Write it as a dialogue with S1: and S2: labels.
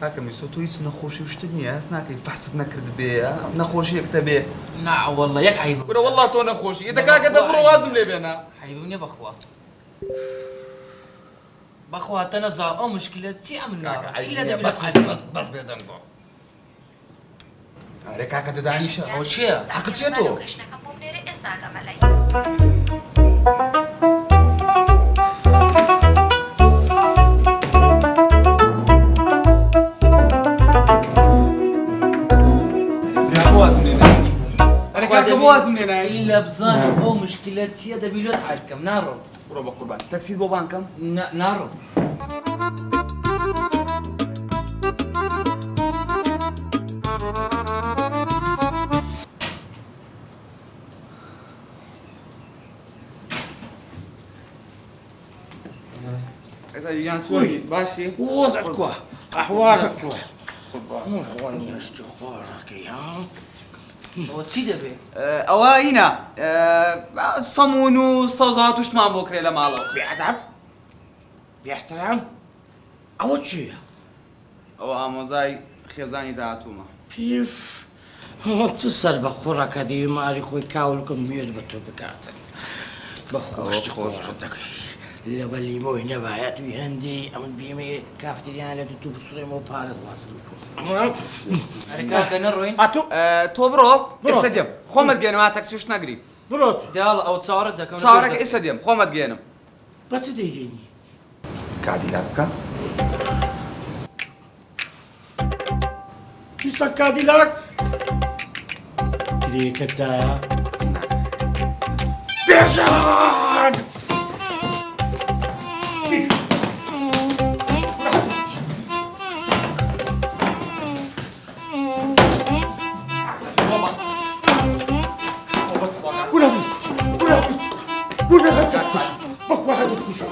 S1: کاکە میسۆ تۆ هیچ نەخۆشی وشتت نییە هەست ناکەی فەحست نەکرد بێ نەخۆشیەکتە بێ
S2: نا والله یەک عیب
S1: وەرە وەڵڵا تۆ نەخۆشی ئێدە کاکە دەبڕۆ وازم لێ بێنە
S2: عیبم نییە بەخوا بەخوا تەنەزا ئەو مشکلە چی ئەم
S1: بەس بێدەن بۆ ئەرێ کاکە دەدانیشە
S2: ئەو چییە؟
S1: حەقت چییە تۆ؟
S3: کەشنەکەم بۆ بنێرە ئێستا ئەگەمەلای
S1: کاکە بۆ وازم لێ نایە
S2: ئیلا بزانم ئەو مشکلە چییە دەبی لێت حەل بکەم ناڕۆم
S1: بڕۆ بە قوربان تەکسیت بۆ بانکەم
S2: ناڕۆم
S1: ئێستا سۆری باشی
S4: ووزعت كوه أحوالك كوه مو خواني أشتي خوارك ها
S2: ئەوە چی دەبێ؟
S1: ئەوە هینە سەمون و سەوزات توشتمان بۆ کرێ لە ماڵەوە
S4: بيعتب بيحترم أو شيء
S1: ئەوە ئامۆزای خێزانی داهاتوومە
S4: بيف تصل بخورك هذه ماري خوي كاولكم ميز بتو بكاتن بخوش خوشتك لو اللي مو هنا بايات ويهندي أمن بيمي كافتريان لا تتوب الصورة مو بارد واصلكم
S2: ئەرێ کاکە نەڕۆین
S4: أتو
S1: تۆ بڕۆ ئێستا دێم خۆمە دگەێنەوە تەکسیش نەگری
S4: بروت
S2: دیاڵ ئەو چاوەڕەت دەکەم
S1: چاوەڕێک ئێستا دێم خۆمە دگەێنم
S4: بس ديجيني
S1: کادیلا بکە
S4: كيسا كاديلاك ليك الدايا بيجان قولها بيك قولها بيك قولها بيك بخ واحد يكتشف